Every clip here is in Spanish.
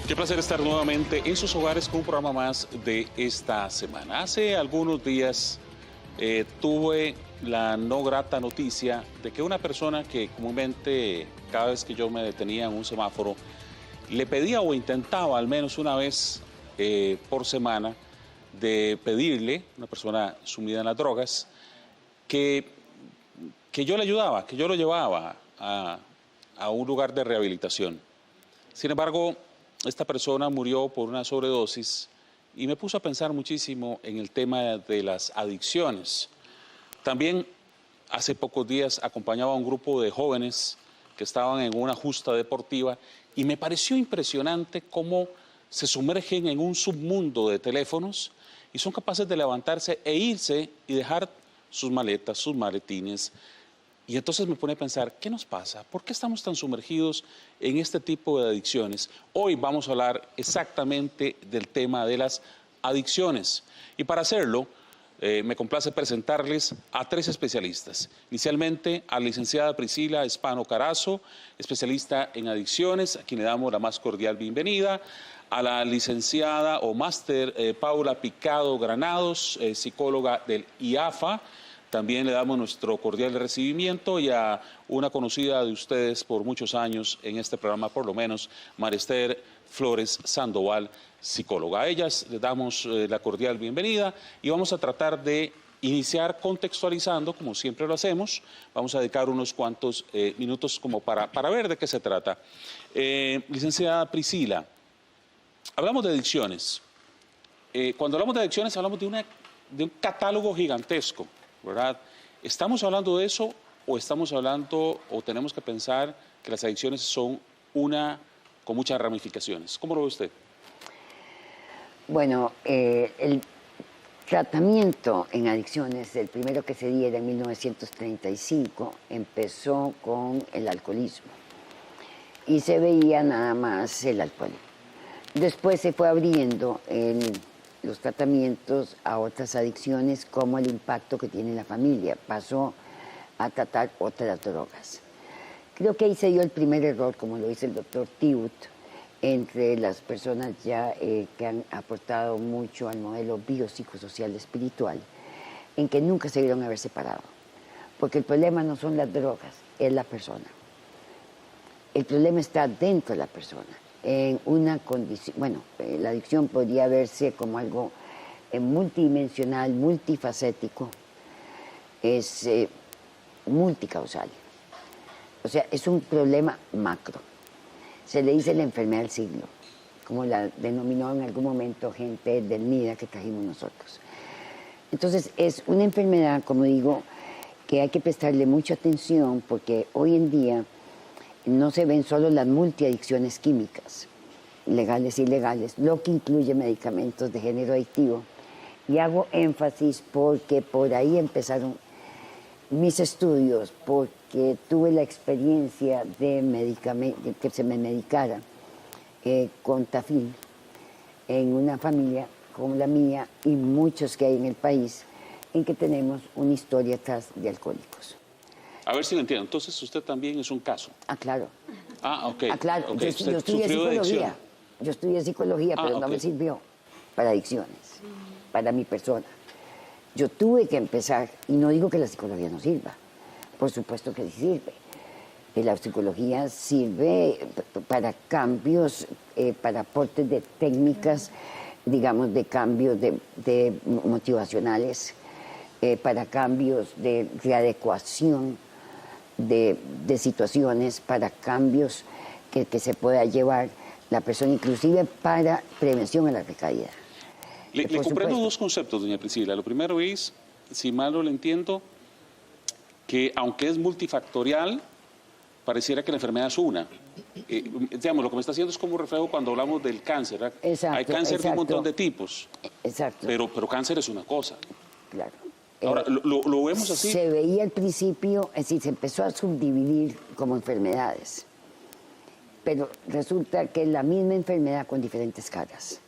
Qué placer estar nuevamente en sus hogares con un programa más de esta semana. Hace algunos días tuve la no grata noticia de que una persona que comúnmente cada vez que yo me detenía en un semáforo le pedía o intentaba al menos una vez por semana de pedirle, una persona sumida en las drogas, que yo le ayudaba, que yo lo llevaba a un lugar de rehabilitación. Sin embargo, esta persona murió por una sobredosis y me puso a pensar muchísimo en el tema de las adicciones. También hace pocos días acompañaba a un grupo de jóvenes que estaban en una justa deportiva y me pareció impresionante cómo se sumergen en un submundo de teléfonos y son capaces de levantarse e irse y dejar sus maletas, sus maletines. Y entonces me pone a pensar, ¿qué nos pasa? ¿Por qué estamos tan sumergidos en este tipo de adicciones? Hoy vamos a hablar exactamente del tema de las adicciones. Y para hacerlo, me complace presentarles a tres especialistas. Inicialmente, a la licenciada Priscila Espano Carazo, especialista en adicciones, a quien le damos la más cordial bienvenida. A la licenciada o máster Paula Picado Granados, psicóloga del IAFA. También le damos nuestro cordial recibimiento y a una conocida de ustedes por muchos años en este programa, por lo menos, María Esther Flores Sandoval, psicóloga. A ellas les damos la cordial bienvenida y vamos a tratar de iniciar contextualizando, como siempre lo hacemos. Vamos a dedicar unos cuantos minutos como para ver de qué se trata. Licenciada Priscila, hablamos de adicciones. Cuando hablamos de adicciones hablamos de un catálogo gigantesco, ¿verdad? ¿Estamos hablando de eso o estamos hablando o tenemos que pensar que las adicciones son una con muchas ramificaciones? ¿Cómo lo ve usted? Bueno, el tratamiento en adicciones, el primero que se diera en 1935, empezó con el alcoholismo y se veía nada más el alcohol. Después se fue abriendo los tratamientos a otras adicciones como el impacto que tiene la familia. Pasó a tratar otras drogas. Creo que ahí se dio el primer error, como lo dice el doctor Tibut, entre las personas ya que han aportado mucho al modelo biopsicosocial espiritual, en que nunca se debieron haber separado. Porque el problema no son las drogas, es la persona. El problema está dentro de la persona. En una condición, bueno, la adicción podría verse como algo multidimensional, multifacético, es multicausal. O sea, es un problema macro. Se le dice la enfermedad del siglo, como la denominó en algún momento gente del MIDA que trajimos nosotros. Entonces, es una enfermedad, como digo, que hay que prestarle mucha atención porque hoy en día no se ven solo las multiadicciones químicas, legales e ilegales, lo que incluye medicamentos de género adictivo. Y hago énfasis porque por ahí empezaron mis estudios, porque tuve la experiencia de que se me medicara con Tafil en una familia como la mía y muchos que hay en el país, en que tenemos una historia atrás de alcohólicos. A ver si lo entiendo. Entonces, usted también es un caso. Ah, claro. Ah, ok. Ah, claro. Okay. Yo estudié psicología. Yo estudié psicología, pero no me sirvió para adicciones, para mi persona. Yo tuve que empezar, y no digo que la psicología no sirva, por supuesto que sí sirve. La psicología sirve para cambios, para aportes de técnicas, digamos, de cambios de motivacionales, para cambios de readecuación de situaciones, para cambios que se pueda llevar la persona, inclusive para prevención a la recaída. Le comprendo dos conceptos, doña Priscila. Lo primero es, si mal no lo entiendo, que aunque es multifactorial, pareciera que la enfermedad es una. Digamos, lo que me está haciendo es como un reflejo cuando hablamos del cáncer, ¿verdad? Exacto, hay cáncer exacto. de un montón de tipos. Exacto. Pero cáncer es una cosa. Claro. Ahora, ¿lo vemos así? Se veía al principio, es decir, se empezó a subdividir como enfermedades. Pero resulta que es la misma enfermedad con diferentes caras.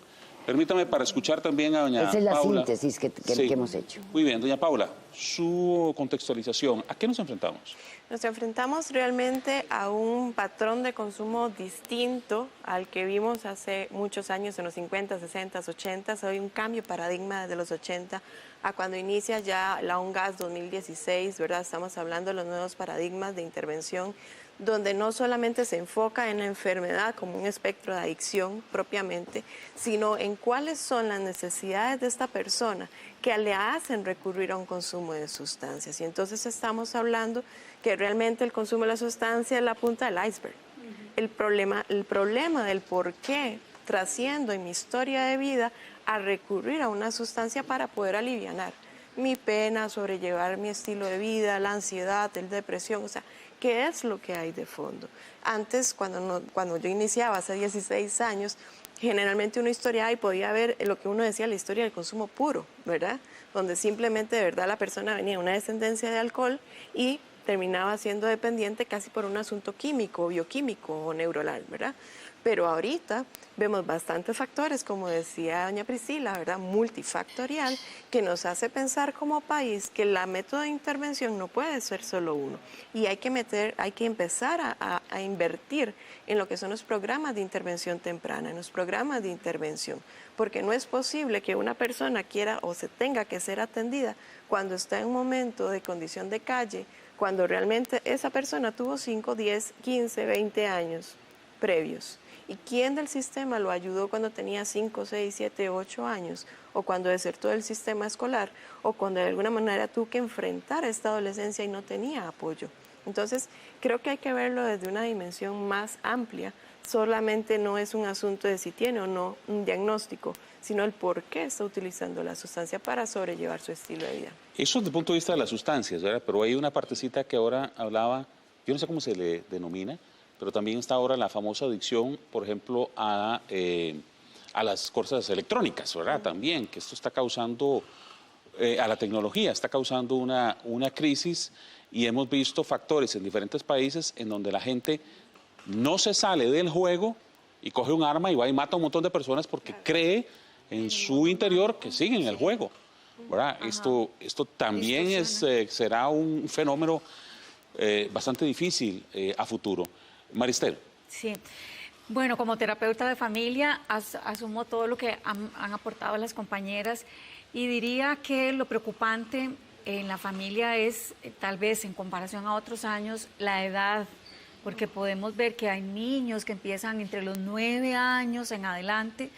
Permítame para escuchar también a doña Paula. Esa es la síntesis que hemos hecho. Muy bien, doña Paula. su contextualización, ¿a qué nos enfrentamos? Nos enfrentamos realmente a un patrón de consumo distinto al que vimos hace muchos años, en los 50, 60, 80. Hay un cambio de paradigma desde los 80 a cuando inicia ya la ONGAS 2016, ¿verdad? Estamos hablando de los nuevos paradigmas de intervención, donde no solamente se enfoca en la enfermedad como un espectro de adicción propiamente, sino en cuáles son las necesidades de esta persona que le hacen recurrir a un consumo de sustancias. Y entonces estamos hablando que realmente el consumo de la sustancia es la punta del iceberg. El problema del por qué trasciendo en mi historia de vida a recurrir a una sustancia para poder alivianar mi pena, sobrellevar mi estilo de vida, la ansiedad, la depresión, o sea, ¿qué es lo que hay de fondo? Antes, cuando yo iniciaba hace 16 años, generalmente uno historiaba y podía ver lo que uno decía, la historia del consumo puro, ¿verdad? Donde simplemente de verdad la persona venía de una descendencia de alcohol y terminaba siendo dependiente casi por un asunto químico, bioquímico o neuronal, ¿verdad? Pero ahorita vemos bastantes factores, como decía doña Priscila, ¿verdad? Multifactorial, que nos hace pensar como país que la método de intervención no puede ser solo uno. Y hay que empezar a invertir en lo que son los programas de intervención temprana, en los programas de intervención. Porque no es posible que una persona quiera o se tenga que ser atendida cuando está en un momento de condición de calle, cuando realmente esa persona tuvo 5, 10, 15, 20 años previos. ¿Y quién del sistema lo ayudó cuando tenía 5, 6, 7, 8 años? O cuando desertó del sistema escolar, o cuando de alguna manera tuvo que enfrentar esta adolescencia y no tenía apoyo. Entonces, creo que hay que verlo desde una dimensión más amplia. Solamente no es un asunto de si tiene o no un diagnóstico, sino el por qué está utilizando la sustancia para sobrellevar su estilo de vida. Eso desde el punto de vista de las sustancias, ¿verdad? Pero hay una partecita que ahora hablaba, yo no sé cómo se le denomina, pero también está ahora la famosa adicción, por ejemplo, a las cosas electrónicas, ¿verdad? También, que esto está causando, a la tecnología, está causando una crisis y hemos visto factores en diferentes países en donde la gente no se sale del juego y coge un arma y va y mata a un montón de personas porque cree en su interior que siguen en el juego, ¿verdad? Esto también será un fenómeno bastante difícil a futuro. Maristel. Sí. Bueno, como terapeuta de familia, asumo todo lo que han aportado las compañeras y diría que lo preocupante en la familia es, tal vez en comparación a otros años, la edad, porque podemos ver que hay niños que empiezan entre los 9 años en adelante,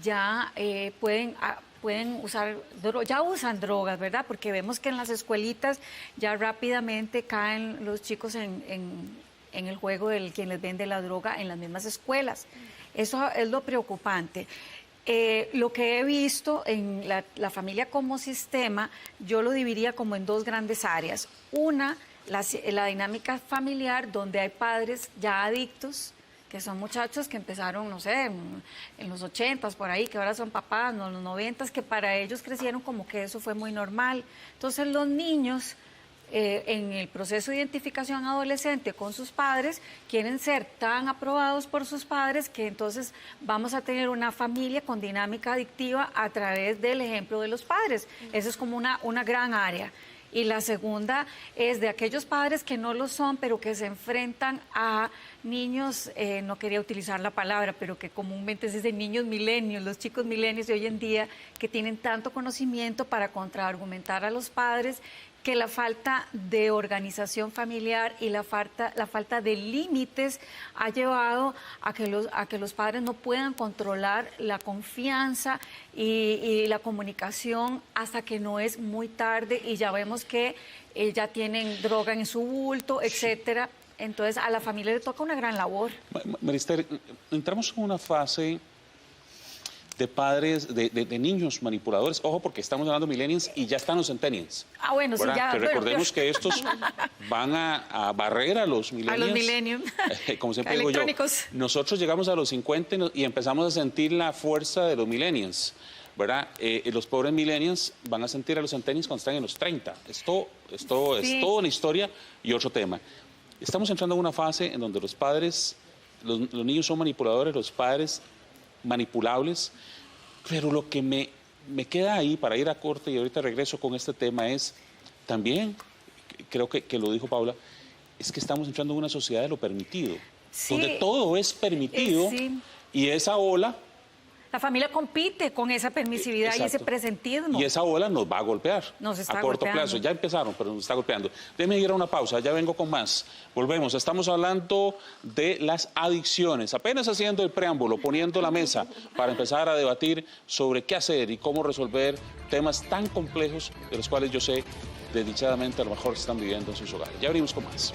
ya pueden usar, ya usan drogas, ¿verdad? Porque vemos que en las escuelitas ya rápidamente caen los chicos en el juego del quien les vende la droga en las mismas escuelas. Eso es lo preocupante. Lo que he visto en la familia como sistema, yo lo dividiría como en dos grandes áreas. Una, la dinámica familiar, donde hay padres ya adictos, que son muchachos que empezaron, no sé, en los 80s, por ahí, que ahora son papás, no, en los 90s, que para ellos crecieron como que eso fue muy normal. Entonces los niños, en el proceso de identificación adolescente con sus padres, quieren ser tan aprobados por sus padres que entonces vamos a tener una familia con dinámica adictiva a través del ejemplo de los padres. Eso es como una gran área. Y la segunda es de aquellos padres que no lo son, pero que se enfrentan a niños, no quería utilizar la palabra, pero que comúnmente se dicen niños milenios, los chicos milenios de hoy en día, que tienen tanto conocimiento para contraargumentar a los padres, que la falta de organización familiar y la falta de límites ha llevado a que los padres no puedan controlar la confianza y la comunicación hasta que no es muy tarde y ya vemos que ya tienen droga en su bulto, etcétera. Entonces a la familia le toca una gran labor. Maristel, entramos en una fase de padres, de niños manipuladores. Ojo, porque estamos hablando de millennials y ya están los centennials. Ah, bueno, sí, ya. Que recordemos que estos van a barrer a los millennials. A los millennials. Como siempre digo yo, nosotros llegamos a los 50 y empezamos a sentir la fuerza de los millennials, ¿verdad? Los pobres millennials van a sentir a los centennials cuando están en los 30. Esto es toda una historia y otro tema. Estamos entrando en una fase en donde los padres, los niños son manipuladores, los padres manipulables, pero lo que me queda ahí para ir a corte y ahorita regreso con este tema es, también, creo que lo dijo Paula, es que estamos entrando en una sociedad de lo permitido, Sí, donde todo es permitido sí. y esa ola... La familia compite con esa permisividad y ese Exacto. presentismo. Y esa ola nos va a golpear. Nos está a corto golpeando. plazo. Ya empezaron, pero nos está golpeando. Déjenme ir a una pausa, ya vengo con más. Volvemos. Estamos hablando de las adicciones. Apenas haciendo el preámbulo, poniendo la mesa para empezar a debatir sobre qué hacer y cómo resolver temas tan complejos de los cuales yo sé, desdichadamente, a lo mejor están viviendo en sus hogares. Ya venimos con más.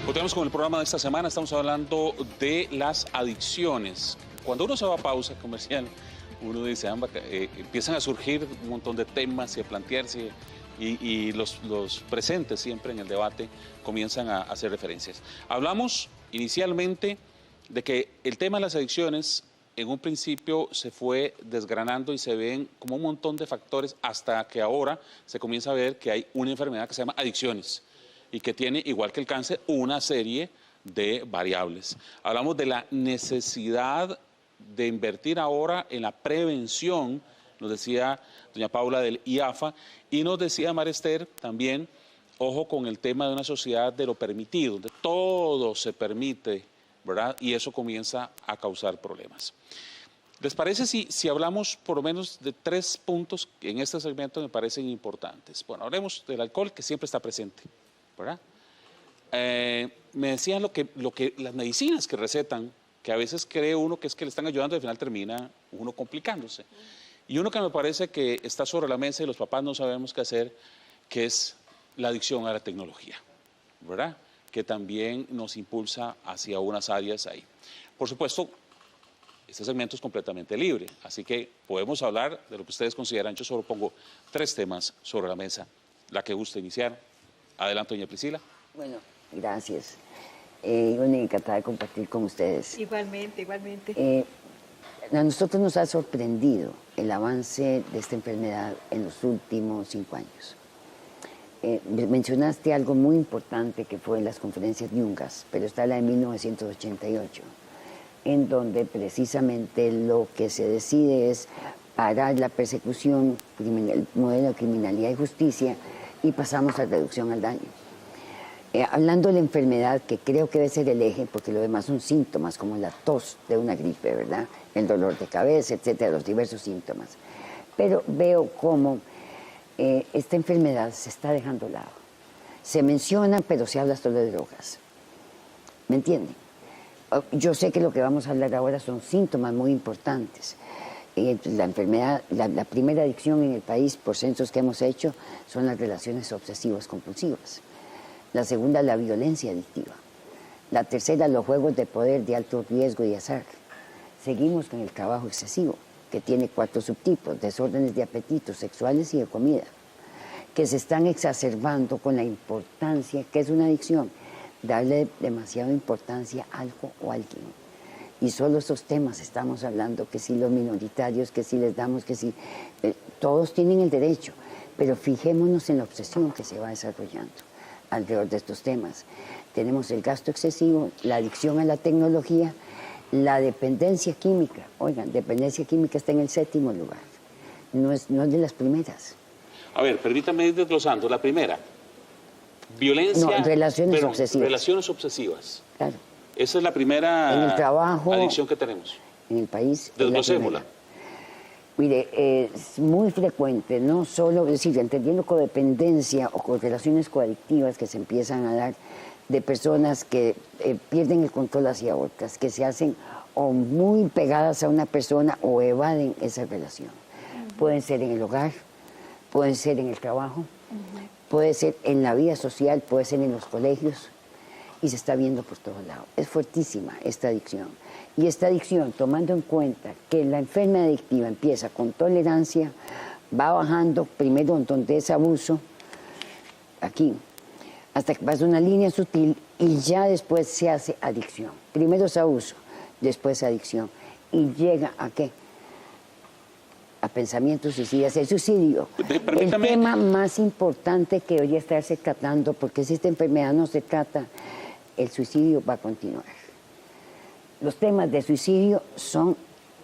Continuamos con el programa de esta semana. Estamos hablando de las adicciones. Cuando uno se va a pausa comercial, uno dice, empiezan a surgir un montón de temas y a plantearse, y los presentes siempre en el debate comienzan a hacer referencias. Hablamos inicialmente de que el tema de las adicciones en un principio se fue desgranando y se ven como un montón de factores hasta que ahora se comienza a ver que hay una enfermedad que se llama adicciones y que tiene, igual que el cáncer, una serie de variables. Hablamos de la necesidad de invertir ahora en la prevención, nos decía doña Paula del IAFA, y nos decía María Esther también, ojo con el tema de una sociedad de lo permitido, donde todo se permite, ¿verdad? Y eso comienza a causar problemas. ¿Les parece si hablamos por lo menos de 3 puntos que en este segmento me parecen importantes? Bueno, hablemos del alcohol, que siempre está presente, ¿verdad? Me decían lo que las medicinas que recetan, que a veces cree uno que es que le están ayudando y al final termina uno complicándose. Y uno que me parece que está sobre la mesa y los papás no sabemos qué hacer, que es la adicción a la tecnología, ¿verdad? Que también nos impulsa hacia unas áreas ahí. Por supuesto, este segmento es completamente libre, así que podemos hablar de lo que ustedes consideran. Yo solo pongo 3 temas sobre la mesa. La que guste iniciar. Adelante, doña Priscila. Bueno, gracias. Bueno, encantada de compartir con ustedes. Igualmente, igualmente. A nosotros nos ha sorprendido el avance de esta enfermedad en los últimos 5 años. Mencionaste algo muy importante que fue en las conferencias de Yungas, pero está la de 1988, en donde precisamente lo que se decide es parar la persecución, el modelo de criminalidad y justicia, y pasamos a reducción al daño. Hablando de la enfermedad, que creo que debe ser el eje, porque lo demás son síntomas, como la tos de una gripe, ¿verdad? El dolor de cabeza, etcétera, los diversos síntomas. Pero veo cómo esta enfermedad se está dejando a lado. Se menciona, pero se habla solo de drogas. ¿Me entienden? Yo sé que lo que vamos a hablar ahora son síntomas muy importantes. La enfermedad, la primera adicción en el país, por censos que hemos hecho, son las relaciones obsesivas compulsivas. La segunda, la violencia adictiva. La tercera, los juegos de poder de alto riesgo y azar. Seguimos con el trabajo excesivo, que tiene 4 subtipos: desórdenes de apetito, sexuales y de comida, que se están exacerbando con la importancia, que es una adicción, darle demasiada importancia a algo o a alguien. Y solo esos temas estamos hablando, que si los minoritarios, que si les damos, que si... todos tienen el derecho, pero fijémonos en la obsesión que se va desarrollando alrededor de estos temas. Tenemos el gasto excesivo, la adicción a la tecnología, la dependencia química. Oigan, dependencia química está en el 7º lugar, no es de las primeras. A ver, permítame ir desglosando. La primera, violencia... No, relaciones obsesivas. Relaciones obsesivas. Claro. Esa es la primera en el trabajo, adicción que tenemos. En el país. Desglosémosla. Mire, es muy frecuente, no solo, es decir, entendiendo codependencia o con relaciones coadictivas que se empiezan a dar de personas que pierden el control hacia otras, que se hacen o muy pegadas a una persona o evaden esa relación. Pueden ser en el hogar, pueden ser en el trabajo, puede ser en la vida social, puede ser en los colegios, y se está viendo por todos lados. Es fuertísima esta adicción. Y esta adicción, tomando en cuenta que la enfermedad adictiva empieza con tolerancia, va bajando primero donde es abuso, aquí, hasta que pasa una línea sutil y ya después se hace adicción. Primero es abuso, después adicción. ¿Y llega a qué? A pensamientos suicidas, el suicidio. El tema más importante que debería estarse tratando, porque si esta enfermedad no se trata, el suicidio va a continuar. Los temas de suicidio son...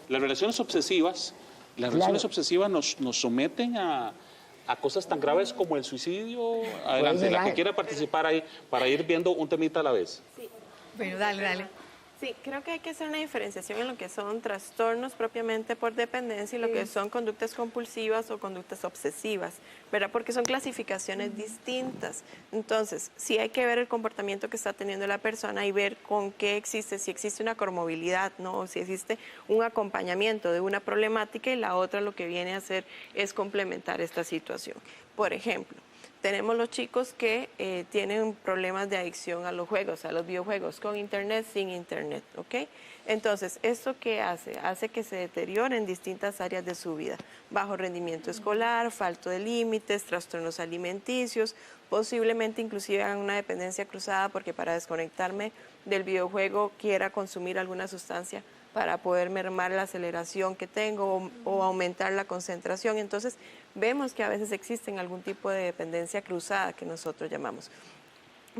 Las relaciones obsesivas, nos someten a cosas tan graves como el suicidio. Adelante, la que quiera participar ahí para ir viendo un temita a la vez. Sí. Bueno, dale. Sí, creo que hay que hacer una diferenciación en lo que son trastornos propiamente por dependencia y lo que son conductas compulsivas o conductas obsesivas, ¿verdad? Porque son clasificaciones distintas. Entonces, sí hay que ver el comportamiento que está teniendo la persona y ver con qué existe, si existe una comorbilidad, ¿no? O si existe un acompañamiento de una problemática y la otra lo que viene a hacer es complementar esta situación. Por ejemplo, tenemos los chicos que tienen problemas de adicción a los juegos, a los videojuegos, con internet, sin internet, ¿ok? Entonces, ¿esto qué hace? Hace que se deteriore en distintas áreas de su vida. Bajo rendimiento escolar, falta de límites, trastornos alimenticios, posiblemente inclusive hagan una dependencia cruzada porque para desconectarme del videojuego quiera consumir alguna sustancia para poder mermar la aceleración que tengo o aumentar la concentración. Entonces, vemos que a veces existen algún tipo de dependencia cruzada que nosotros llamamos.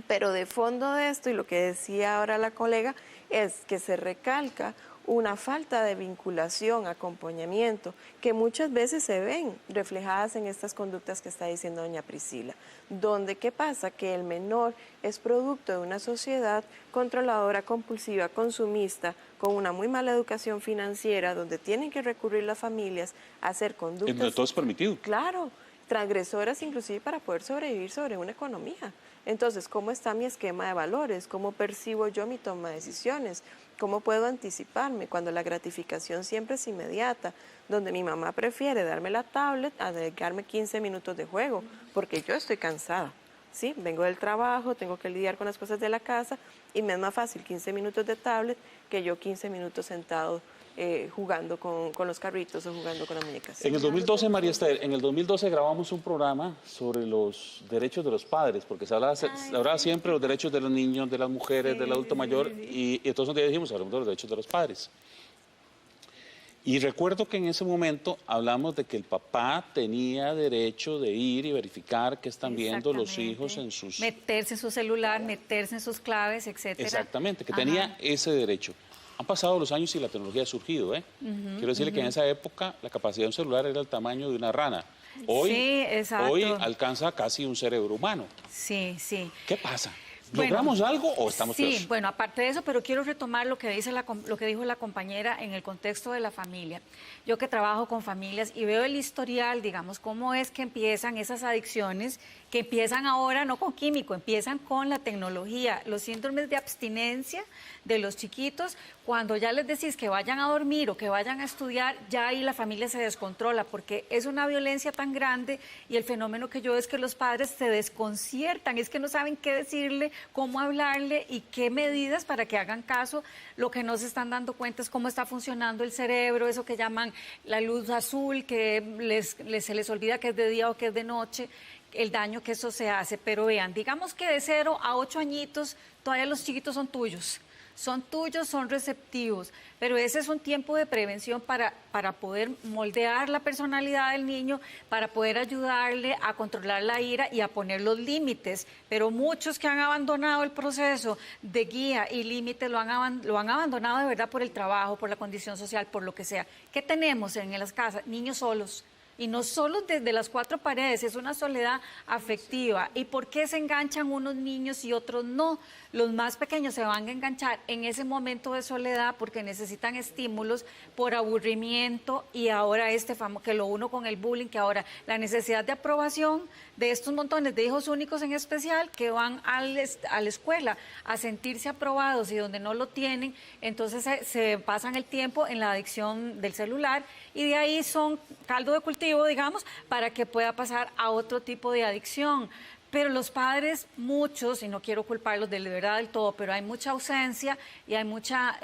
Pero de fondo de esto, y lo que decía ahora la colega, es que se recalca una falta de vinculación, acompañamiento, que muchas veces se ven reflejadas en estas conductas que está diciendo doña Priscila, donde ¿qué pasa? Que el menor es producto de una sociedad controladora, compulsiva, consumista, con una muy mala educación financiera, donde tienen que recurrir las familias a hacer conductas... En donde todo es permitido. Claro, transgresoras inclusive para poder sobrevivir sobre una economía. Entonces, ¿cómo está mi esquema de valores? ¿Cómo percibo yo mi toma de decisiones? ¿Cómo puedo anticiparme cuando la gratificación siempre es inmediata? Donde mi mamá prefiere darme la tablet a dedicarme 15 minutos de juego, porque yo estoy cansada. Sí, vengo del trabajo, tengo que lidiar con las cosas de la casa y me es más fácil 15 minutos de tablet que yo 15 minutos sentado jugando con los carritos o jugando con las muñecas. En el 2012, María Esther, en el 2012 grabamos un programa sobre los derechos de los padres, porque se hablaba siempre de los derechos de los niños, de las mujeres, del adulto mayor, y entonces un día dijimos, hablamos de los derechos de los padres. Y recuerdo que en ese momento hablamos de que el papá tenía derecho de ir y verificar qué están viendo los hijos en sus... Meterse en su celular, meterse en sus claves, etcétera. Exactamente, que tenía ese derecho. Han pasado los años y la tecnología ha surgido, Quiero decirle que en esa época la capacidad de un celular era el tamaño de una rana. Hoy alcanza casi un cerebro humano. Sí. ¿Qué pasa? ¿Logramos algo o estamos peor? Sí, bueno, aparte de eso, pero quiero retomar lo que dijo la compañera en el contexto de la familia. Yo que trabajo con familias y veo el historial, digamos, cómo es que empiezan esas adicciones, que empiezan ahora no con químico, empiezan con la tecnología, los síndromes de abstinencia de los chiquitos, cuando ya les decís que vayan a dormir o que vayan a estudiar, ya ahí la familia se descontrola, porque es una violencia tan grande y el fenómeno que yo veo es que los padres se desconciertan, es que no saben qué decirle, cómo hablarle y qué medidas para que hagan caso. Lo que no se están dando cuenta es cómo está funcionando el cerebro, eso que llaman la luz azul, que se les olvida que es de día o que es de noche, el daño que eso se hace. Pero vean, digamos que de 0 a 8 añitos todavía los chiquitos son tuyos, son receptivos, pero ese es un tiempo de prevención para poder moldear la personalidad del niño, para poder ayudarle a controlar la ira y a poner los límites. Pero muchos que han abandonado el proceso de guía y límites lo han abandonado de verdad por el trabajo, por la condición social, por lo que sea. ¿Qué tenemos en las casas? Niños solos. Y no solo desde las 4 paredes, es una soledad afectiva. ¿Y por qué se enganchan unos niños y otros no? Los más pequeños se van a enganchar en ese momento de soledad porque necesitan estímulos por aburrimiento y ahora que lo uno con el bullying, que ahora la necesidad de aprobación de estos montones de hijos únicos en especial que van a la escuela a sentirse aprobados y donde no lo tienen, entonces se pasan el tiempo en la adicción del celular y de ahí son caldo de cultivo, digamos, para que pueda pasar a otro tipo de adicción. Pero los padres, muchos, y no quiero culparlos de verdad del todo, pero hay mucha ausencia y hay mucha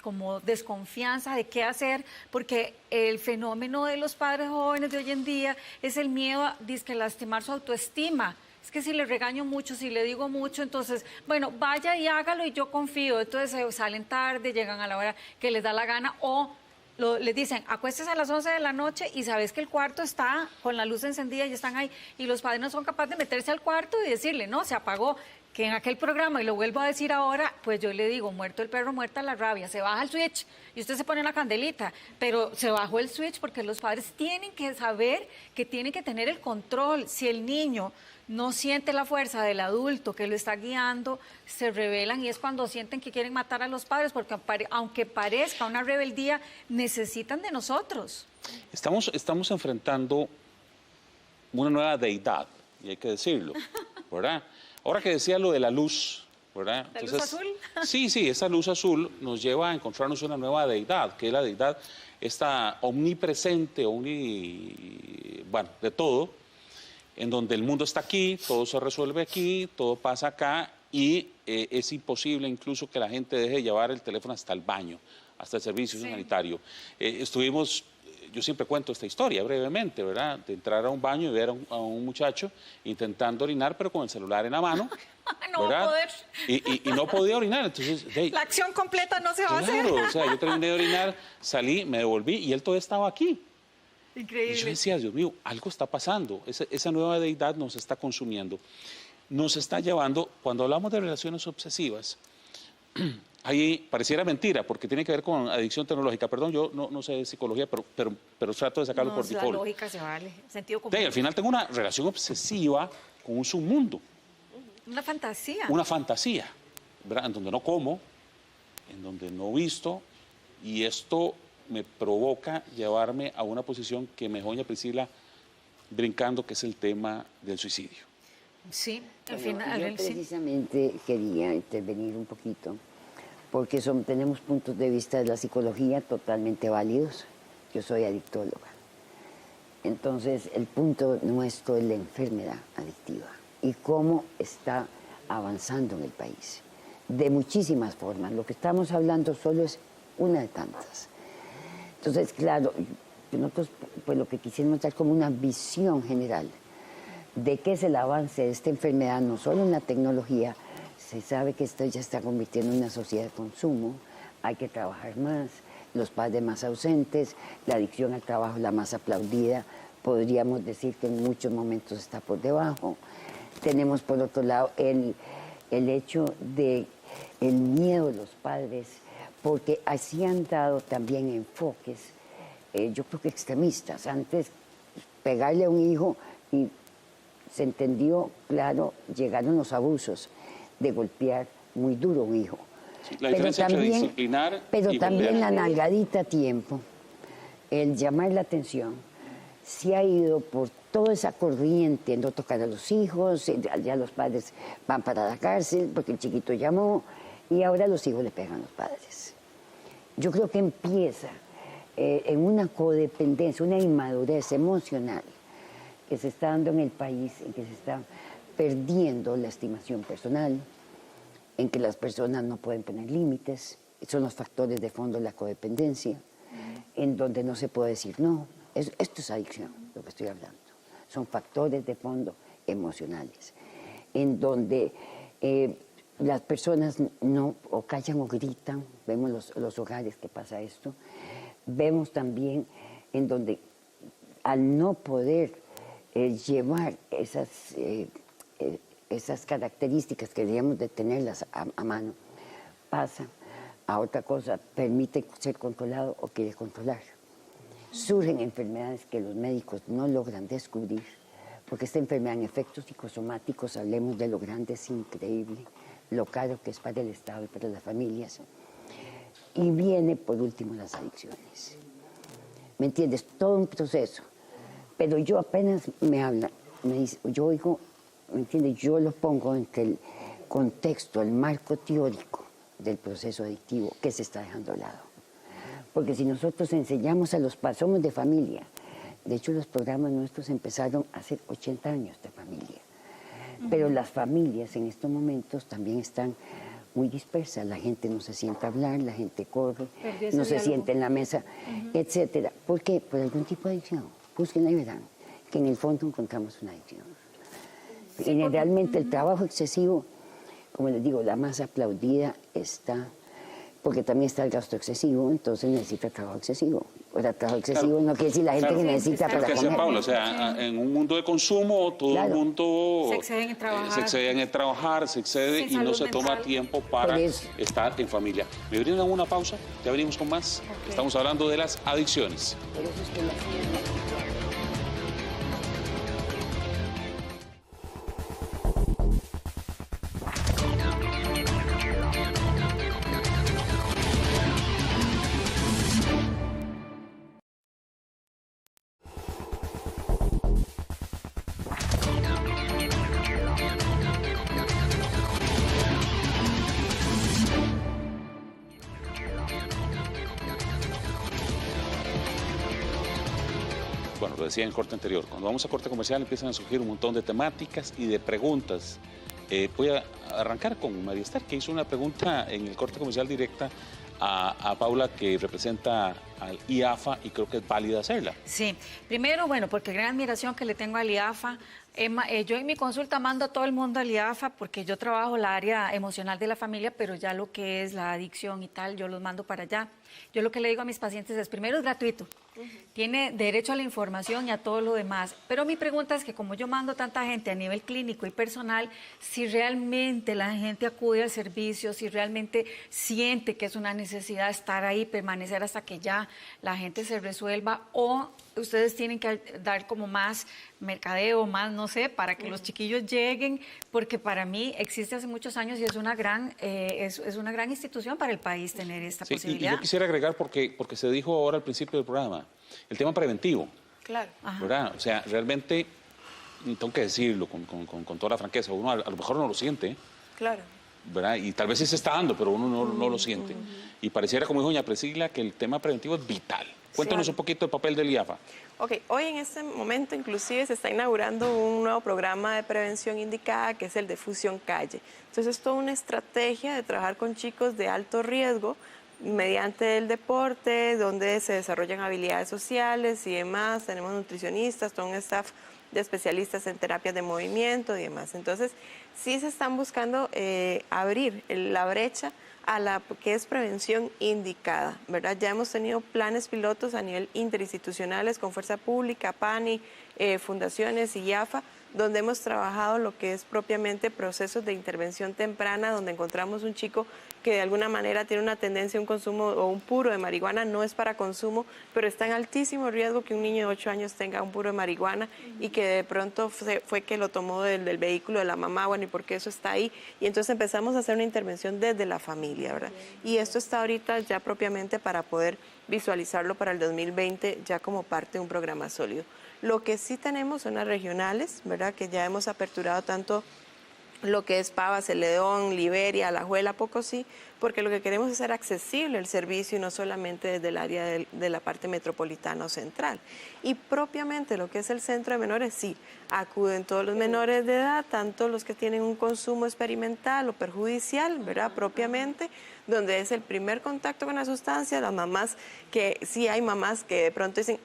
como desconfianza de qué hacer, porque el fenómeno de los padres jóvenes de hoy en día es el miedo a lastimar su autoestima. es que si le regaño mucho, si le digo mucho, entonces, bueno, vaya y hágalo y yo confío. Entonces salen tarde, llegan a la hora que les da la gana o les dicen, acuéstese a las 11 de la noche y sabes que el cuarto está con la luz encendida y están ahí. Y los padres no son capaces de meterse al cuarto y decirle, no, se apagó. Que en aquel programa, y lo vuelvo a decir ahora, pues yo le digo, muerto el perro, muerta la rabia, se baja el switch y usted se pone la candelita, pero se bajó el switch porque los padres tienen que saber que tienen que tener el control. Si el niño no siente la fuerza del adulto que lo está guiando, se rebelan y es cuando sienten que quieren matar a los padres, porque aunque parezca una rebeldía, necesitan de nosotros. Estamos enfrentando una nueva deidad, y hay que decirlo, ¿verdad? Ahora que decía lo de la luz, ¿verdad? ¿La luz azul? Sí, esa luz azul nos lleva a encontrarnos una nueva deidad, que es la deidad esta omnipresente, bueno, de todo, en donde el mundo está aquí, todo se resuelve aquí, todo pasa acá, y es imposible incluso que la gente deje de llevar el teléfono hasta el baño, hasta el servicio sanitario. Yo siempre cuento esta historia brevemente, ¿verdad? De entrar a un baño y ver a un muchacho intentando orinar, pero con el celular en la mano. No va a poder. Y no podía orinar, entonces... La acción completa no se va a hacer. O sea, yo terminé de orinar, salí, me devolví y él todavía estaba aquí. Increíble. Y yo decía, Dios mío, algo está pasando. Esa nueva deidad nos está consumiendo. Nos está llevando, cuando hablamos de relaciones obsesivas, ahí pareciera mentira, porque tiene que ver con adicción tecnológica. Perdón, yo no sé de psicología, pero trato de sacarlo por default. La lógica se vale, sentido común. Al final tengo una relación obsesiva con un submundo. Una fantasía. Una fantasía, ¿verdad? En donde no como, en donde no visto, y esto me provoca llevarme a una posición que me dejó doña Priscila brincando, que es el tema del suicidio. Sí, al Bueno, final. yo precisamente quería intervenir un poquito, porque tenemos puntos de vista de la psicología totalmente válidos. Yo soy adictóloga. Entonces, el punto nuestro es la enfermedad adictiva y cómo está avanzando en el país, de muchísimas formas. Lo que estamos hablando solo es una de tantas. Entonces, claro, nosotros pues lo que quisimos dar como una visión general de qué es el avance de esta enfermedad, no solo en la tecnología. Se sabe que esto ya está convirtiendo en una sociedad de consumo, hay que trabajar más, los padres más ausentes, la adicción al trabajo la más aplaudida, podríamos decir que en muchos momentos está por debajo. Tenemos por otro lado el hecho de el miedo de los padres, porque así han dado también enfoques, yo creo que extremistas. Antes pegarle a un hijo y se entendió, claro, llegaron los abusos de golpear muy duro a un hijo. Sí, la diferencia entre disciplinar pero y también golpear. la nalgadita a tiempo, el llamar la atención, se ha ido por toda esa corriente, no tocar a los hijos, ya los padres van para la cárcel porque el chiquito llamó y ahora los hijos le pegan a los padres. Yo creo que empieza en una codependencia, una inmadurez emocional que se está dando en el país, en que se está perdiendo la estimación personal, en que las personas no pueden poner límites, son los factores de fondo de la codependencia, en donde no se puede decir no. Esto es adicción, lo que estoy hablando. Son factores de fondo emocionales, en donde las personas no o callan o gritan. Vemos los hogares que pasa esto. Vemos también en donde al no poder llevar esas características que deberíamos de tenerlas a mano, pasa a otra cosa, permite ser controlado o quiere controlar. Surgen enfermedades que los médicos no logran descubrir, porque esta enfermedad en efectos psicosomáticos, hablemos de lo grande, es increíble, lo caro que es para el Estado y para las familias. Y viene por último las adicciones. ¿Me entiendes? Todo un proceso. Pero yo apenas me habla, me dice, yo oigo, ¿me entiendes? Yo lo pongo entre el contexto, el marco teórico del proceso adictivo que se está dejando de lado. Porque si nosotros enseñamos a los padres, somos de familia. De hecho, los programas nuestros empezaron hace 80 años de familia. Pero las familias en estos momentos también están muy dispersas. La gente no se sienta a hablar, la gente corre, no se sienta en la mesa, etcétera. ¿Por qué? Por algún tipo de adicción. Búsquenla y verán que en el fondo encontramos una adicción. Y realmente el trabajo excesivo, como les digo, la más aplaudida está, porque también está el gasto excesivo, entonces necesita trabajo excesivo. O sea, trabajo excesivo no quiere decir la gente que necesita para comer. Paula, o sea, en un mundo de consumo, todo el mundo se excede en trabajar, se excede y no se toma tiempo para estar en familia. ¿Me brindan una pausa? Ya venimos con más. Okay. Estamos hablando de las adicciones. Por eso es que Bueno, lo decía en el corte anterior, cuando vamos a corte comercial empiezan a surgir un montón de temáticas y de preguntas. Voy a arrancar con María Esther, que hizo una pregunta en el corte comercial directa a Paula, que representa al IAFA, y creo que es válida hacerla. Sí, primero, bueno, porque gran admiración que le tengo al IAFA. Yo en mi consulta mando a todo el mundo al IAFA porque yo trabajo la área emocional de la familia, pero ya lo que es la adicción y tal, yo los mando para allá. Yo lo que le digo a mis pacientes es, primero es gratuito, tiene derecho a la información y a todo lo demás, pero mi pregunta es que como yo mando tanta gente a nivel clínico y personal, si realmente la gente acude al servicio, si realmente siente que es una necesidad estar ahí, permanecer hasta que ya la gente se resuelva, o ustedes tienen que dar como más mercadeo, más no sé, para que los chiquillos lleguen, porque para mí existe hace muchos años y es una gran institución para el país tener esta posibilidad. Y yo quisiera agregar, porque se dijo ahora al principio del programa, el tema preventivo. Claro. ¿Verdad? O sea, realmente, tengo que decirlo con toda la franqueza, uno a lo mejor no lo siente. Claro. ¿Verdad? Y tal vez sí se está dando, pero uno no lo siente. Y pareciera, como dijo doña Priscila, que el tema preventivo es vital. Cuéntanos un poquito el papel del IAFA. Ok, hoy en este momento inclusive se está inaugurando un nuevo programa de prevención indicada, que es el de Fusión Calle. Entonces es toda una estrategia de trabajar con chicos de alto riesgo mediante el deporte, donde se desarrollan habilidades sociales y demás. Tenemos nutricionistas, todo un staff de especialistas en terapias de movimiento y demás. Entonces sí se están buscando abrir la brecha a la que es prevención indicada, ¿verdad? Ya hemos tenido planes pilotos a nivel interinstitucionales con Fuerza Pública, PANI, fundaciones y IAFA, donde hemos trabajado lo que es propiamente procesos de intervención temprana, donde encontramos un chico que de alguna manera tiene una tendencia a un consumo o un puro de marihuana, no es para consumo, pero está en altísimo riesgo que un niño de 8 años tenga un puro de marihuana y que de pronto fue que lo tomó del vehículo de la mamá, bueno, y porque eso está ahí. Y entonces empezamos a hacer una intervención desde la familia, ¿verdad? Y esto está ahorita ya propiamente para poder visualizarlo para el 2020 ya como parte de un programa sólido. Lo que sí tenemos son las regionales, ¿verdad? Que ya hemos aperturado tanto lo que es Pava, Celedón, Liberia, Alajuela, Pocosí, porque lo que queremos es hacer accesible el servicio y no solamente desde el área de la parte metropolitana o central. Y propiamente lo que es el centro de menores, sí, acuden todos los menores de edad, tanto los que tienen un consumo experimental o perjudicial, ¿verdad? Propiamente, donde es el primer contacto con la sustancia, las mamás, que sí hay mamás que de pronto dicen,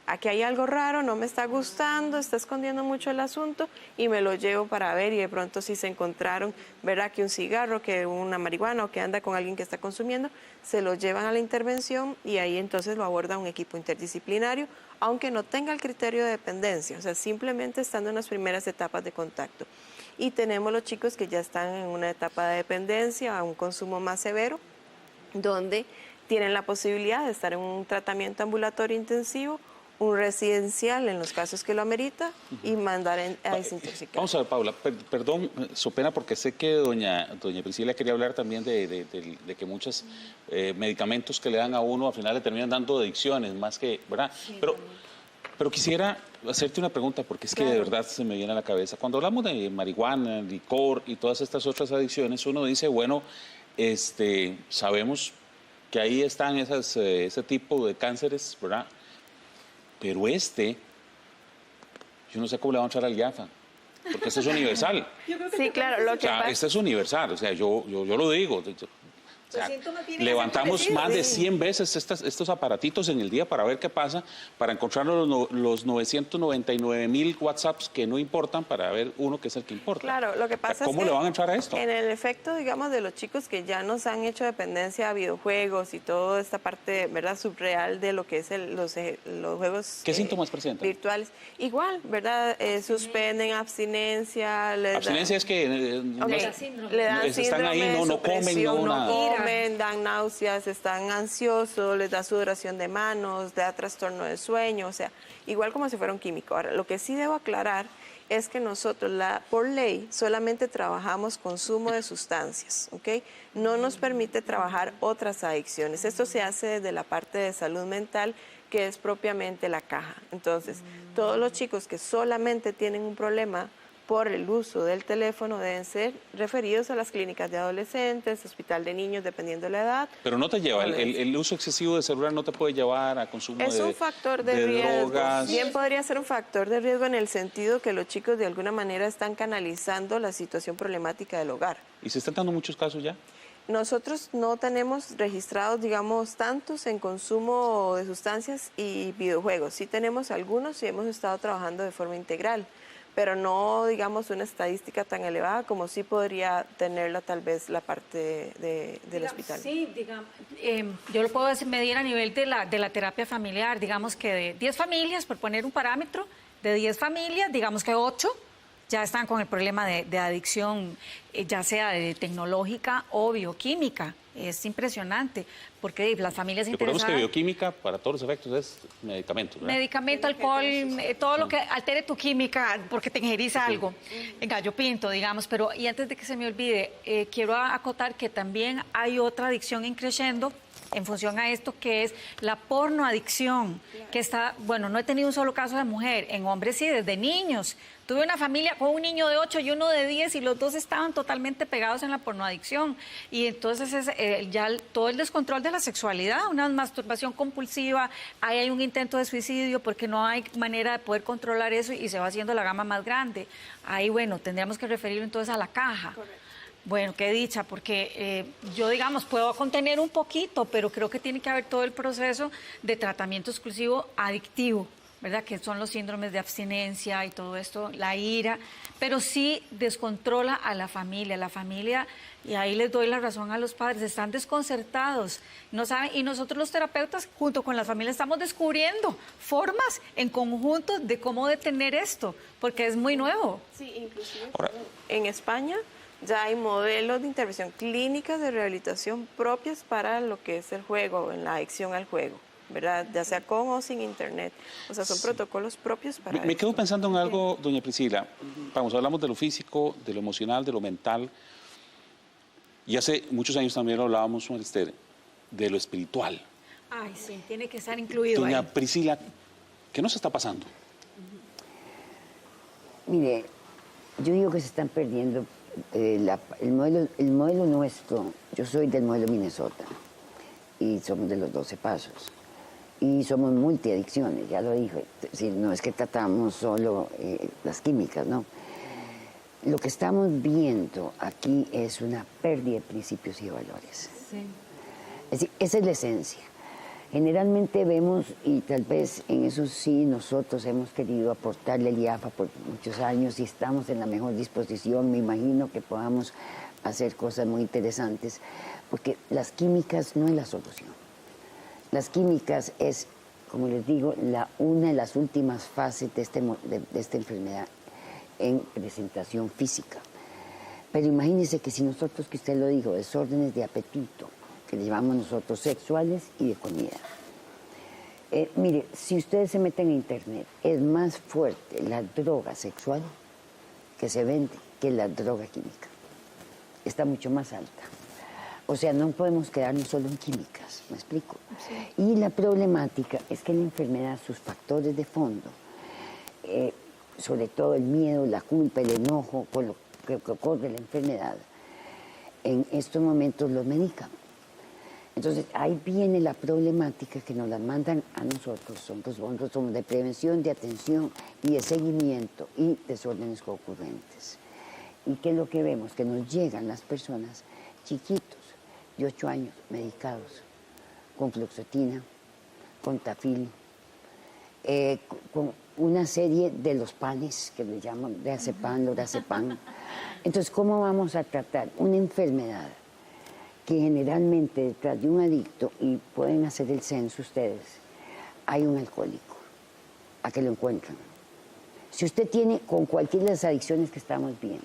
aquí hay algo raro, no me está gustando, está escondiendo mucho el asunto y me lo llevo para ver, y de pronto sí se encontraron, ¿verdad? Que un cigarro, que una marihuana o que anda con alguien que está consumiendo, se lo llevan a la intervención y ahí entonces lo aborda un equipo interdisciplinario, aunque no tenga el criterio de dependencia, o sea, simplemente estando en las primeras etapas de contacto. Y tenemos los chicos que ya están en una etapa de dependencia, a un consumo más severo, donde tienen la posibilidad de estar en un tratamiento ambulatorio intensivo, un residencial en los casos que lo amerita y mandar a desintoxicar. Vamos a ver, Paula, perdón, so pena, porque sé que doña Priscila quería hablar también de que muchos medicamentos que le dan a uno al final le terminan dando adicciones, más que, ¿verdad? Sí, pero quisiera hacerte una pregunta, porque es que de verdad se me viene a la cabeza. Cuando hablamos de marihuana, licor y todas estas otras adicciones, uno dice, bueno, sabemos que ahí están ese tipo de cánceres, ¿verdad? Pero yo no sé cómo le va a entrar al IAFA, porque este es universal. Sí, claro, lo que pasa... Este es universal, o sea, yo lo digo. O sea, Los síntomas vienen levantamos a ser más de parecidos. 100 veces estos aparatitos en el día para ver qué pasa, para encontrar los 999,000 WhatsApps que no importan para ver uno que es el que importa. Claro, lo que pasa ¿Cómo es que le van a entrar a esto? en el efecto, digamos, de los chicos que ya nos han hecho dependencia a videojuegos y toda esta parte, ¿verdad?, subreal de lo que es los juegos ¿Qué síntomas presentan? virtuales. Igual, ¿verdad? Suspenden abstinencia. Abstinencia es que Ok, Le da síndrome. le dan están ahí, síndrome, no comen, supresión, no nada. comen, dan náuseas, están ansiosos, les da sudoración de manos, les da trastorno de sueño, o sea, igual como si fuera un químico. Ahora, lo que sí debo aclarar es que nosotros, por ley, solamente trabajamos consumo de sustancias, ¿ok? No nos permite trabajar otras adicciones. Esto se hace desde la parte de salud mental, que es propiamente la caja. Entonces, todos los chicos que solamente tienen un problema por el uso del teléfono deben ser referidos a las clínicas de adolescentes, hospital de niños, dependiendo de la edad. Pero no te lleva, el uso excesivo de celular no te puede llevar a consumo Es un factor de riesgo. drogas. Bien podría ser un factor de riesgo en el sentido que los chicos de alguna manera están canalizando la situación problemática del hogar. ¿Y se están dando muchos casos ya? Nosotros no tenemos registrados, digamos, tantos en consumo de sustancias y videojuegos. Sí tenemos algunos y hemos estado trabajando de forma integral, pero no, digamos, una estadística tan elevada como sí podría tenerla tal vez la parte del hospital. Sí, digamos, yo lo puedo medir a nivel de la terapia familiar, digamos que de 10 familias, por poner un parámetro, de 10 familias, digamos que 8 ya están con el problema de adicción, ya sea de tecnológica o bioquímica. Es impresionante, porque las familias Recordemos interesadas... que bioquímica, para todos los efectos, es medicamento, ¿verdad? Medicamento, alcohol, todo lo que altere tu química porque te ingeriza algo. Gallo pinto, digamos. Pero, y antes de que se me olvide, quiero acotar que también hay otra adicción increciendo en función a esto, que es la pornoadicción, que está, bueno, no he tenido un solo caso de mujer, en hombres sí, desde niños. Tuve una familia con un niño de 8 y uno de 10 y los dos estaban totalmente pegados en la pornoadicción. Y entonces es ya todo el descontrol de la sexualidad, una masturbación compulsiva, ahí hay un intento de suicidio porque no hay manera de poder controlar eso y se va haciendo la gama más grande. Ahí, bueno, tendríamos que referirlo entonces a la caja. Correcto. Bueno, qué dicha, porque yo, digamos, puedo contener un poquito, pero creo que tiene que haber todo el proceso de tratamiento exclusivo adictivo, ¿verdad? Que son los síndromes de abstinencia y todo esto, la ira, pero sí descontrola a la familia, y ahí les doy la razón a los padres, están desconcertados, no saben, y nosotros los terapeutas, junto con las familias, estamos descubriendo formas en conjunto de cómo detener esto, porque es muy nuevo. Sí, inclusive en España ya hay modelos de intervención clínicas de rehabilitación propias para lo que es el juego, en la adicción al juego, ¿verdad? Ya sea con o sin internet. O sea, son protocolos propios para Me eso. quedo pensando en algo, doña Priscila. Vamos, hablamos de lo físico, de lo emocional, de lo mental. Y hace muchos años también lo hablábamos con usted de lo espiritual. Ay, sí, tiene que estar incluido Doña ahí. Priscila, ¿qué nos está pasando? Mire, yo digo que se están perdiendo el modelo nuestro. Yo soy del modelo Minnesota y somos de los 12 pasos y somos multiadicciones, ya lo dije. Si no es que tratamos solo las químicas, no. Lo que estamos viendo aquí es una pérdida de principios y de valores. Sí. Es decir, esa es la esencia. Generalmente vemos, y tal vez en eso sí nosotros hemos querido aportarle el IAFA por muchos años y estamos en la mejor disposición, me imagino que podamos hacer cosas muy interesantes, porque las químicas no es la solución. Las químicas es, como les digo, una de las últimas fases de esta enfermedad en presentación física. Pero imagínense que si nosotros, que usted lo dijo, desórdenes de apetito, que le llamamos nosotros sexuales y de comida. Mire, si ustedes se meten en internet, es más fuerte la droga sexual que se vende que la droga química. Está mucho más alta. O sea, no podemos quedarnos solo en químicas, ¿me explico? Sí. Y la problemática es que la enfermedad, sus factores de fondo, sobre todo el miedo, la culpa, el enojo, con lo que ocurre la enfermedad, en estos momentos los medican. Entonces, ahí viene la problemática que nos la mandan a nosotros. Nosotros somos de prevención, de atención y de seguimiento y desórdenes concurrentes. ¿Y qué es lo que vemos? Que nos llegan las personas chiquitos, de 8 años medicados con fluoxetina, con tafil, con una serie de los panes que le llaman diazepam, lorazepam. Entonces, ¿cómo vamos a tratar una enfermedad que generalmente detrás de un adicto, y pueden hacer el censo ustedes, hay un alcohólico, a que lo encuentran? Si usted tiene con cualquiera de las adicciones que estamos viendo,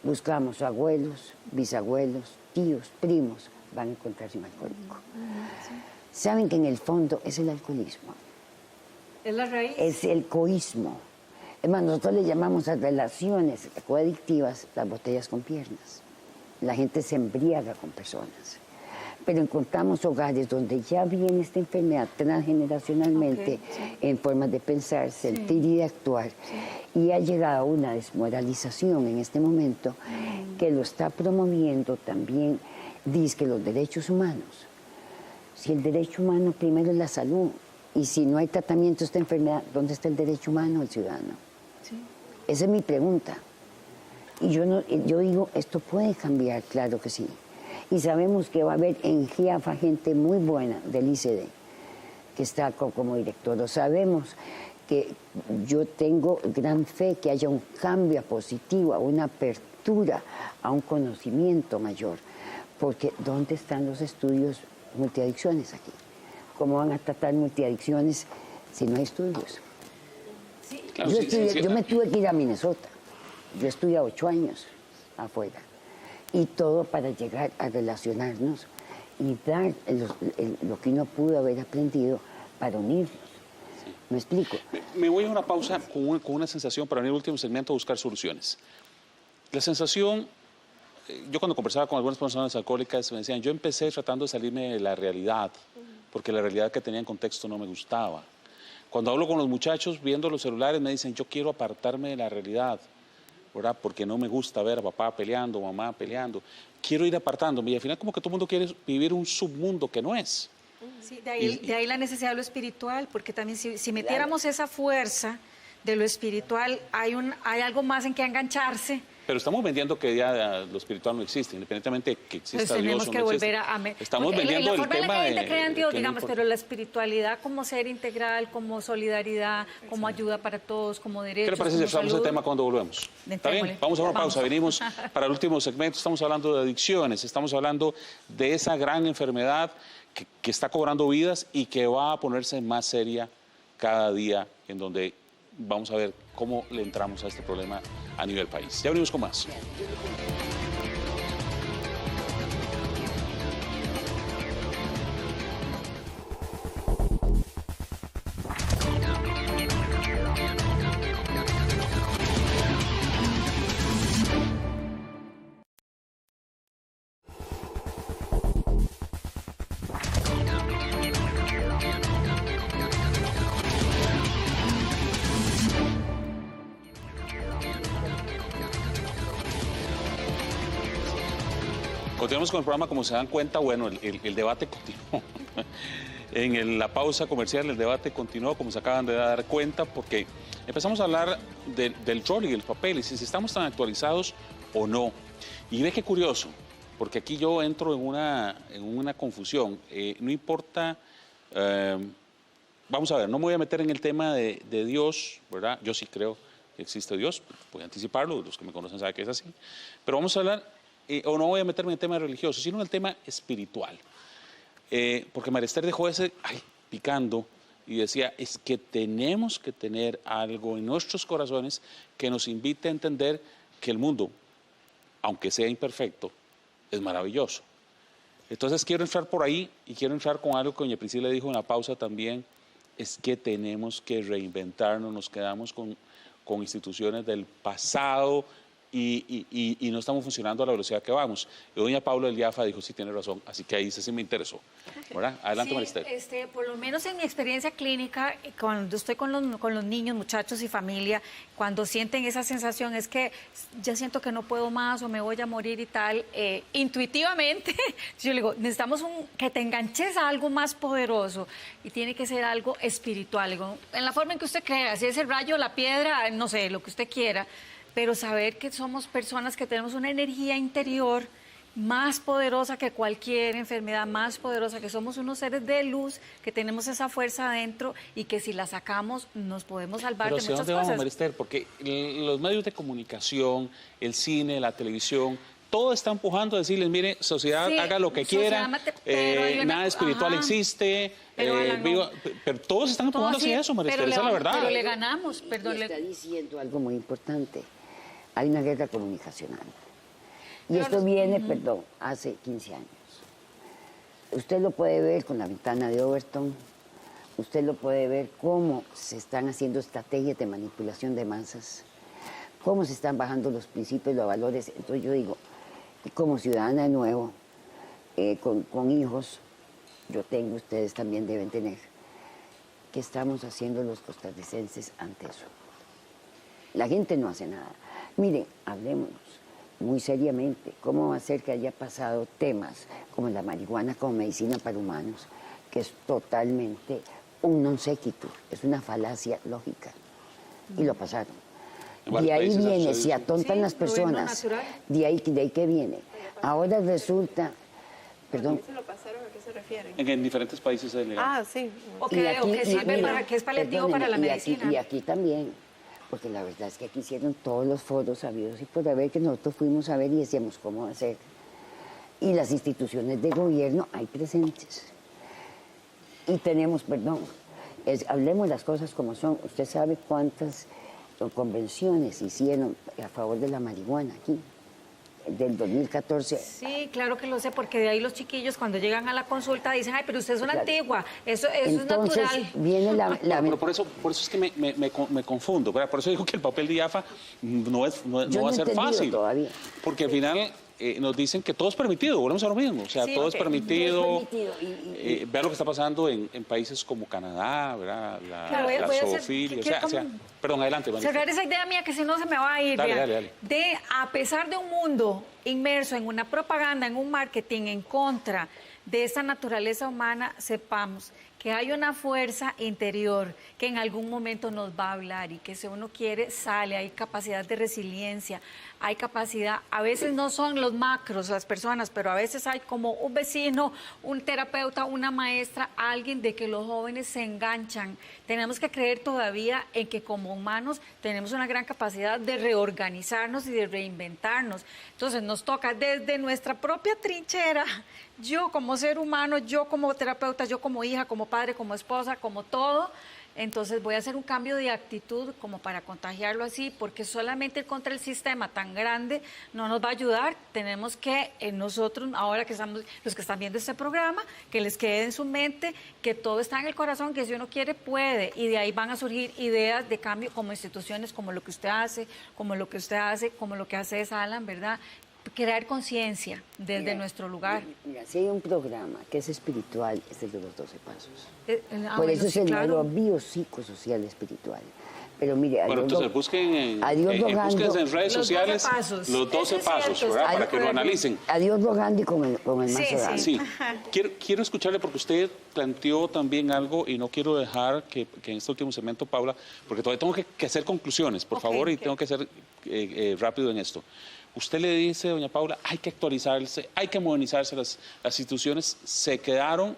buscamos abuelos, bisabuelos, tíos, primos, van a encontrarse un alcohólico. Saben que en el fondo es el alcoholismo. ¿Es la raíz? Es el coísmo. Es más, nosotros le llamamos a relaciones coadictivas las botellas con piernas. La gente se embriaga con personas. Pero encontramos hogares donde ya viene esta enfermedad transgeneracionalmente, en formas de pensar, sentir y de actuar. Y ha llegado a una desmoralización en este momento que lo está promoviendo también, dizque los derechos humanos. Si el derecho humano primero es la salud, y si no hay tratamiento de esta enfermedad, ¿dónde está el derecho humano del ciudadano? Esa es mi pregunta. Y yo digo, esto puede cambiar, claro que sí. Y sabemos que va a haber en GIAFA gente muy buena del ICD, que está como director. O sabemos que yo tengo gran fe que haya un cambio positivo, a una apertura, a un conocimiento mayor. Porque ¿dónde están los estudios multiadicciones aquí? ¿Cómo van a tratar multiadicciones si no hay estudios? Sí. Claro, Yo me tuve que ir a Minnesota. Yo estudié 8 años afuera. Y todo para llegar a relacionarnos y dar lo que uno pudo haber aprendido para unirnos. ¿Me explico? Me voy a una pausa con una sensación para en el último segmento buscar soluciones. La sensación, yo cuando conversaba con algunas personas alcohólicas me decían, yo empecé tratando de salirme de la realidad, porque la realidad que tenía en contexto no me gustaba. Cuando hablo con los muchachos viendo los celulares me dicen, yo quiero apartarme de la realidad, ¿verdad? Porque no me gusta ver a papá peleando, mamá peleando. Quiero ir apartándome y al final como que todo el mundo quiere vivir un submundo que no es. Sí, de ahí la necesidad de lo espiritual, porque también si metiéramos esa fuerza de lo espiritual, hay algo más en que engancharse. Pero estamos vendiendo que ya lo espiritual no existe, independientemente de que exista Dios o no existe. Estamos vendiendo el tema de... La creen Dios, digamos, pero la espiritualidad como ser integral, como solidaridad, como ayuda para todos, como derechos. ¿Qué le parece si cerramos el tema cuando volvemos? ¿Está bien? Vamos a una pausa. Venimos para el último segmento. Estamos hablando de adicciones, estamos hablando de esa gran enfermedad que está cobrando vidas y que va a ponerse más seria cada día, en donde vamos a ver cómo le entramos a este problema a nivel país. Ya venimos con más. Continuamos con el programa, como se dan cuenta, bueno, el debate continuó. La pausa comercial el debate continuó, como se acaban de dar cuenta, porque empezamos a hablar del rol y el papel, y si estamos tan actualizados o no. Y ve qué curioso, porque aquí yo entro en una confusión. No importa, vamos a ver, no me voy a meter en el tema de Dios, ¿verdad? Yo sí creo que existe Dios, voy a anticiparlo, los que me conocen saben que es así. Pero vamos a hablar... o no voy a meterme en el tema religioso, sino en el tema espiritual. Porque María Esther dejó ese picando y decía, es que tenemos que tener algo en nuestros corazones que nos invite a entender que el mundo, aunque sea imperfecto, es maravilloso. Entonces quiero entrar por ahí y quiero entrar con algo que doña Priscila dijo en la pausa también, es que tenemos que reinventarnos, nos quedamos con instituciones del pasado, y no estamos funcionando a la velocidad que vamos. Y doña Paula del IAFA dijo, sí, tiene razón, así que ahí sí me interesó. ¿Verdad? Adelante, sí, María Esther. Por lo menos en mi experiencia clínica, cuando estoy con los niños, muchachos y familia, cuando sienten esa sensación, es que ya siento que no puedo más o me voy a morir y tal, intuitivamente, yo le digo, necesitamos que te enganches a algo más poderoso y tiene que ser algo espiritual. Digo, en la forma en que usted crea, si es el rayo, la piedra, no sé, lo que usted quiera, pero saber que somos personas que tenemos una energía interior más poderosa que cualquier enfermedad, más poderosa, que somos unos seres de luz, que tenemos esa fuerza adentro y que si la sacamos nos podemos salvar Pero de ¿hacia muchas dónde vamos, cosas. Marister? Porque los medios de comunicación, el cine, la televisión, todo está empujando a decirles, mire, sociedad, Sí, haga lo que sociedad quiera, pero hay una- nada espiritual ajá. existe, Pero, Alan, no. pero todos están Todo empujando así, hacia eso, Marister, pero esa es la verdad. Pero le ganamos, perdón. Y está diciendo algo muy importante. Hay una guerra comunicacional. Y esto viene, perdón, hace 15 años. Usted lo puede ver con la ventana de Overton, usted lo puede ver cómo se están haciendo estrategias de manipulación de masas, cómo se están bajando los principios, los valores. Entonces yo digo, como ciudadana de nuevo, con hijos, yo tengo, ustedes también deben tener, ¿qué estamos haciendo los costarricenses ante eso? La gente no hace nada. Miren, hablémonos muy seriamente. ¿Cómo va a ser que haya pasado temas como la marihuana como medicina para humanos, que es totalmente un non sequitur, es una falacia lógica? Y lo pasaron. De ahí viene, se atontan las personas. De ahí ¿qué viene? Ahora resulta, perdón. ¿Se lo pasaron? ¿A qué se refieren? En diferentes países es legal. Ah, sí. O que sirve para, que es paliativo para la medicina. Y aquí también, porque la verdad es que aquí hicieron todos los foros habidos y por haber que nosotros fuimos a ver y decíamos cómo hacer. Y las instituciones de gobierno hay presentes. Y tenemos, perdón, hablemos las cosas como son. Usted sabe cuántas convenciones hicieron a favor de la marihuana aquí, del 2014. Sí, claro que lo sé, porque de ahí los chiquillos cuando llegan a la consulta dicen, ay, pero usted es una Claro. antigua, eso Entonces, es natural. viene la Pero por eso es que me confundo, ¿verdad? Por eso digo que el papel de IAFA no va a Yo ser no he entendido fácil. todavía. Porque al final nos dicen que todo es permitido, volvemos a lo mismo. O sea, Sí, todo ok. es permitido. Todo es permitido Vea lo que está pasando en países como Canadá, ¿verdad? Claro, voy a hacer- zoofilia. quiero Perdón, adelante, Vanessa. Cerrar esa idea mía que si no se me va a ir. Dale, vea. dale. De, a pesar de un mundo inmerso en una propaganda, en un marketing en contra de esa naturaleza humana, sepamos que hay una fuerza interior que en algún momento nos va a hablar y que si uno quiere sale, hay capacidad de resiliencia, hay capacidad, a veces no son los macros las personas, pero a veces hay como un vecino, un terapeuta, una maestra, alguien de que los jóvenes se enganchan. Tenemos que creer todavía en que como humanos tenemos una gran capacidad de reorganizarnos y de reinventarnos. Entonces nos toca desde nuestra propia trinchera, yo como ser humano, yo como terapeuta, yo como hija, como padre, como esposa, como todo. Entonces voy a hacer un cambio de actitud como para contagiarlo así, porque solamente ir contra el sistema tan grande no nos va a ayudar. Tenemos que nosotros, ahora que estamos, los que están viendo este programa, que les quede en su mente que todo está en el corazón, que si uno quiere puede, y de ahí van a surgir ideas de cambio como instituciones, como lo que usted hace, como lo que usted hace, como lo que hace Alan, ¿verdad? Crear conciencia desde Mira, nuestro lugar. Mira, si hay un programa que es espiritual, es el de los 12 pasos. Por Bueno, eso sí, es el claro. biopsicosocial espiritual. Pero mire, Bueno, entonces busquen búsquense en redes Los 12 sociales pasos. los 12 Eso es pasos, cierto, ¿verdad? estoy Para de que lo acuerdo. analicen. a Dios rogando y con el mazo Sí, dando. Sí, quiero escucharle porque usted planteó también algo y no quiero dejar que en este último segmento, Paula, porque todavía tengo que hacer conclusiones, por Ok, favor, y ok. tengo que ser rápido en esto. Usted le dice, doña Paula, hay que actualizarse, hay que modernizarse, las instituciones se quedaron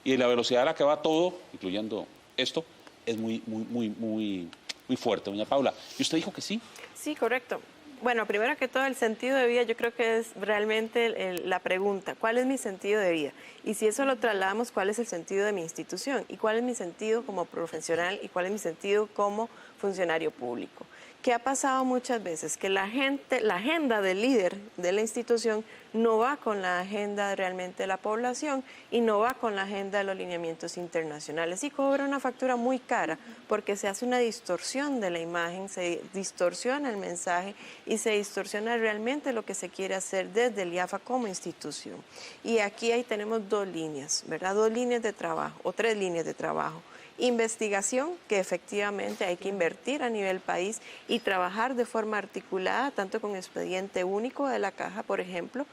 y la velocidad a la que va todo, incluyendo esto, es muy fuerte, doña Paula. Y usted dijo que sí. Sí, correcto. Bueno, primero que todo, el sentido de vida yo creo que es realmente la pregunta, ¿cuál es mi sentido de vida? Y si eso lo trasladamos, ¿cuál es el sentido de mi institución? ¿Y cuál es mi sentido como profesional? ¿Y cuál es mi sentido como funcionario público? ¿Qué ha pasado muchas veces? Que la agenda del líder de la institución no va con la agenda realmente de la población y no va con la agenda de los lineamientos internacionales y cobra una factura muy cara porque se hace una distorsión de la imagen, se distorsiona el mensaje y se distorsiona realmente lo que se quiere hacer desde el IAFA como institución. Y aquí ahí tenemos dos líneas, ¿verdad? Dos líneas de trabajo o tres líneas de trabajo. Investigación, que efectivamente hay que invertir a nivel país y trabajar de forma articulada, tanto con expediente único de la caja, por ejemplo.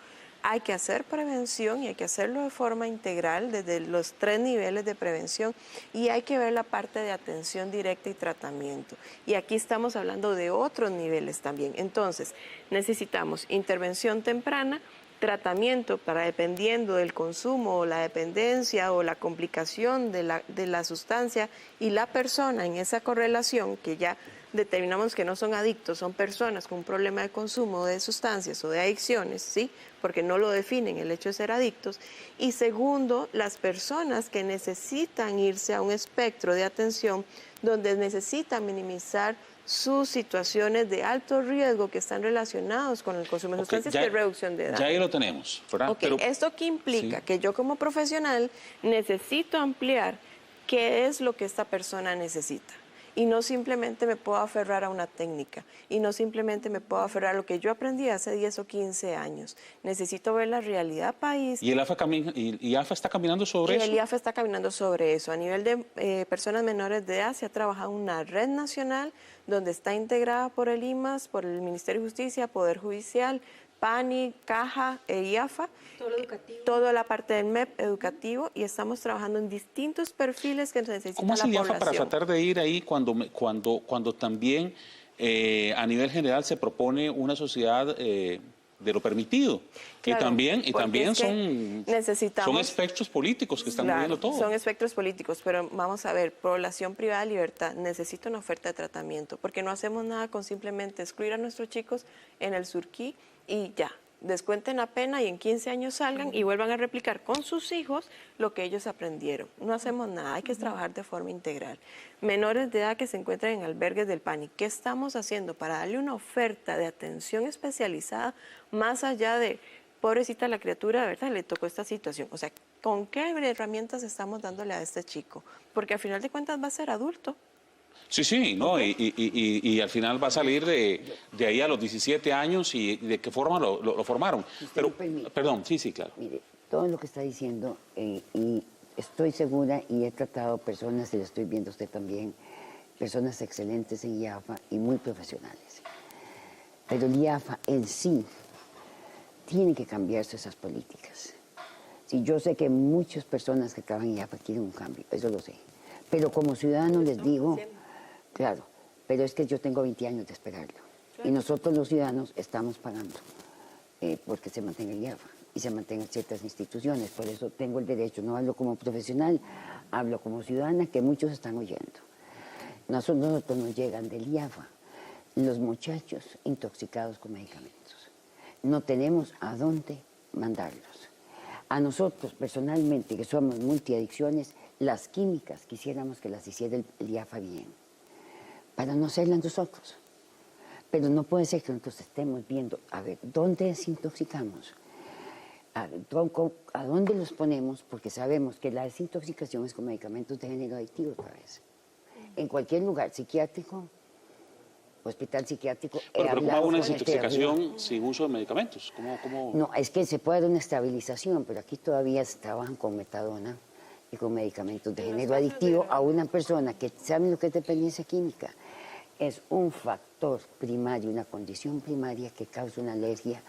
Hay que hacer prevención y hay que hacerlo de forma integral desde los 3 niveles de prevención y hay que ver la parte de atención directa y tratamiento. Y aquí estamos hablando de otros niveles también. Entonces, necesitamos intervención temprana, tratamiento para dependiendo del consumo o la dependencia o la complicación de la sustancia y la persona en esa correlación que ya determinamos que no son adictos, son personas con un problema de consumo de sustancias o de adicciones, ¿sí? Porque no lo definen el hecho de ser adictos. Y segundo, las personas que necesitan irse a un espectro de atención donde necesitan minimizar sus situaciones de alto riesgo que están relacionados con el consumo de sustancias y reducción de edad. Ya ahí lo tenemos, ¿verdad? Okay, ¿esto qué implica? Sí. Que yo como profesional necesito ampliar qué es lo que esta persona necesita. Y no simplemente me puedo aferrar a una técnica, y no simplemente me puedo aferrar a lo que yo aprendí hace 10 o 15 años. Necesito ver la realidad país. ¿Y el IAFA está caminando sobre eso? El IAFA está caminando sobre eso. A nivel de personas menores de edad se ha trabajado una red nacional donde está integrada por el IMAS, por el Ministerio de Justicia, Poder Judicial, PANI, Caja e IAFA, toda la parte del MEP educativo, y estamos trabajando en distintos perfiles que necesita la población. ¿Cómo hace IAFA para tratar de ir ahí cuando también a nivel general se propone una sociedad de lo permitido? Claro, y también son espectros políticos que están moviendo todo. Son espectros políticos, pero vamos a ver, población privada de libertad necesita una oferta de tratamiento, porque no hacemos nada con simplemente excluir a nuestros chicos en el Surquí y ya, descuenten la pena y en 15 años salgan y vuelvan a replicar con sus hijos lo que ellos aprendieron. No hacemos nada, hay que trabajar de forma integral. Menores de edad que se encuentran en albergues del PANI, ¿qué estamos haciendo para darle una oferta de atención especializada más allá de, pobrecita la criatura, de verdad, le tocó esta situación? O sea, ¿con qué herramientas estamos dándole a este chico? Porque al final de cuentas va a ser adulto. Sí, ¿no? Okay. Y al final va a salir de ahí a los 17 años y de qué forma lo formaron. Pero, perdón, sí, claro. Mire, todo lo que está diciendo, y estoy segura, y he tratado personas, y lo estoy viendo usted también, personas excelentes en IAFA y muy profesionales. Pero el IAFA en sí tiene que cambiarse esas políticas. Sí, yo sé que muchas personas que trabajan en IAFA quieren un cambio, eso lo sé. Pero como ciudadano les digo... Claro, pero es que yo tengo 20 años de esperarlo. Y nosotros los ciudadanos estamos pagando porque se mantenga el IAFA y se mantengan ciertas instituciones. Por eso tengo el derecho, no hablo como profesional, hablo como ciudadana, que muchos están oyendo. Nosotros nos llegan del IAFA los muchachos intoxicados con medicamentos. No tenemos a dónde mandarlos. A nosotros personalmente, que somos multiadicciones, las químicas quisiéramos que las hiciera el IAFA bien, para no hacerlas nosotros. Pero no puede ser que nosotros estemos viendo, a ver, ¿dónde desintoxicamos? ¿A dónde los ponemos? Porque sabemos que la desintoxicación es con medicamentos de género adictivo otra vez. En cualquier lugar, psiquiátrico, hospital psiquiátrico... Pero ¿cómo hago una desintoxicación sin uso de medicamentos? ¿Cómo? No, es que se puede dar una estabilización, pero aquí todavía se trabajan con metadona y con medicamentos de género adictivo a una persona que sabe lo que es dependencia química. Es un factor primario, una condición primaria que causa una alergia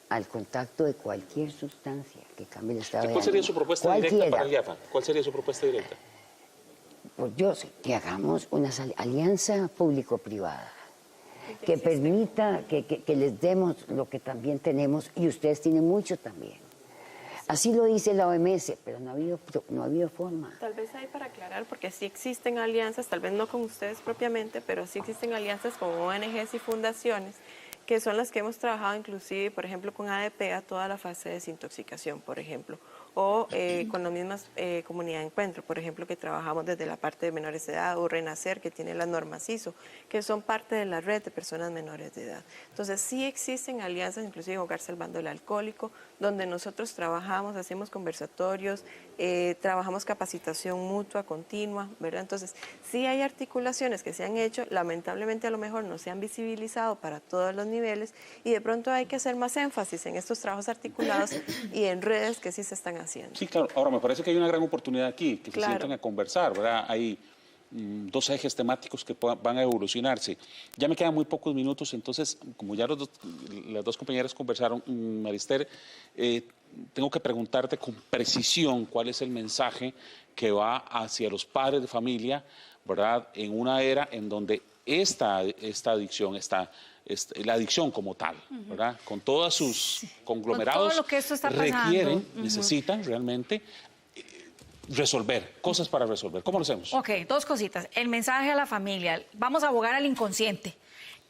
al contacto de cualquier sustancia que cambie el estado de ánimo. ¿Cuál sería su propuesta directa para el IAFA? ¿Cuál sería su propuesta directa? Pues yo sé que hagamos una alianza público-privada que permita que les demos lo que también tenemos, y ustedes tienen mucho también. Así lo dice la OMS, pero no ha habido forma. Tal vez hay para aclarar, porque sí existen alianzas, tal vez no con ustedes propiamente, pero sí existen alianzas con ONGs y fundaciones, que son las que hemos trabajado inclusive, por ejemplo, con ADP a toda la fase de desintoxicación, por ejemplo, o con las mismas comunidad de encuentro, por ejemplo, que trabajamos desde la parte de menores de edad, o Renacer, que tiene las normas ISO, que son parte de la red de personas menores de edad. Entonces, sí existen alianzas, inclusive Hogar Salvando el Alcohólico, donde nosotros trabajamos, hacemos conversatorios, trabajamos capacitación mutua, continua, ¿verdad? Entonces, sí hay articulaciones que se han hecho, lamentablemente a lo mejor no se han visibilizado para todos los niveles, y de pronto hay que hacer más énfasis en estos trabajos articulados y en redes que sí se están haciendo. Sí, claro. Ahora, me parece que hay una gran oportunidad aquí, que se sientan a conversar, ¿verdad? Hay dos ejes temáticos que van a evolucionarse. Ya me quedan muy pocos minutos, entonces, como ya las dos compañeras conversaron, Marister, tengo que preguntarte con precisión cuál es el mensaje que va hacia los padres de familia, ¿verdad? En una era en donde esta adicción, esta la adicción como tal, ¿verdad? Con todos sus conglomerados, con todo lo que esto está requieren, necesitan realmente resolver, cosas para resolver. ¿Cómo lo hacemos? Ok, dos cositas. El mensaje a la familia. Vamos a abogar al inconsciente.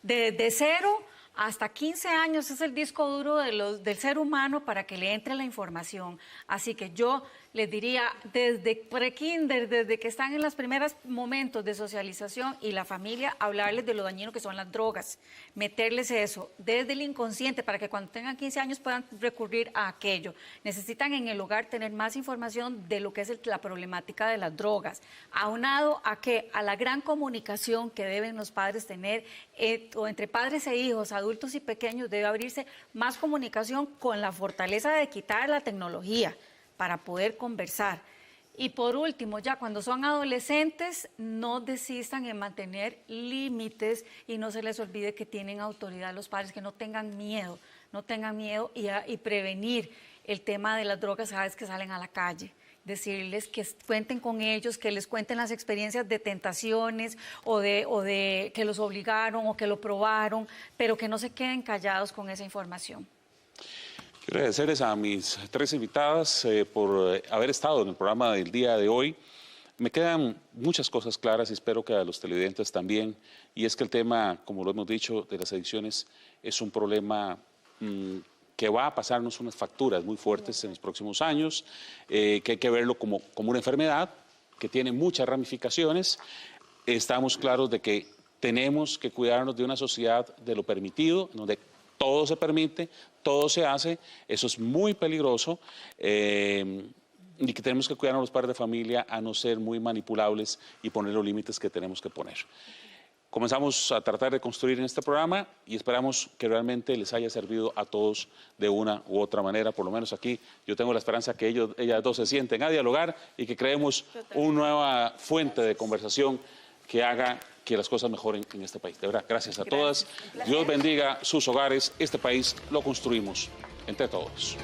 De 0 hasta 15 años es el disco duro del ser humano para que le entre la información. Así que yo les diría, desde prekinder, desde que están en los primeros momentos de socialización y la familia, hablarles de lo dañino que son las drogas, meterles eso desde el inconsciente para que cuando tengan 15 años puedan recurrir a aquello. Necesitan en el hogar tener más información de lo que es la problemática de las drogas, aunado a que a la gran comunicación que deben los padres tener, o entre padres e hijos, adultos y pequeños, debe abrirse más comunicación con la fortaleza de quitar la tecnología para poder conversar. Y por último, ya cuando son adolescentes, no desistan en mantener límites y no se les olvide que tienen autoridad los padres, que no tengan miedo y prevenir el tema de las drogas cada vez que salen a la calle. Decirles que cuenten con ellos, que les cuenten las experiencias de tentaciones o de que los obligaron o que lo probaron, pero que no se queden callados con esa información. Quiero agradecerles a mis 3 invitadas por haber estado en el programa del día de hoy. Me quedan muchas cosas claras y espero que a los televidentes también. Y es que el tema, como lo hemos dicho, de las adicciones es un problema que va a pasarnos unas facturas muy fuertes en los próximos años, que hay que verlo como una enfermedad que tiene muchas ramificaciones. Estamos claros de que tenemos que cuidarnos de una sociedad de lo permitido, donde todo se permite, todo se hace. Eso es muy peligroso y que tenemos que cuidarnos los padres de familia a no ser muy manipulables y poner los límites que tenemos que poner. Comenzamos a tratar de construir en este programa y esperamos que realmente les haya servido a todos de una u otra manera. Por lo menos aquí yo tengo la esperanza que ellas dos se sienten a dialogar y que creemos una nueva fuente de conversación que haga que las cosas mejoren en este país. De verdad, gracias a todas. Dios bendiga sus hogares. Este país lo construimos entre todos.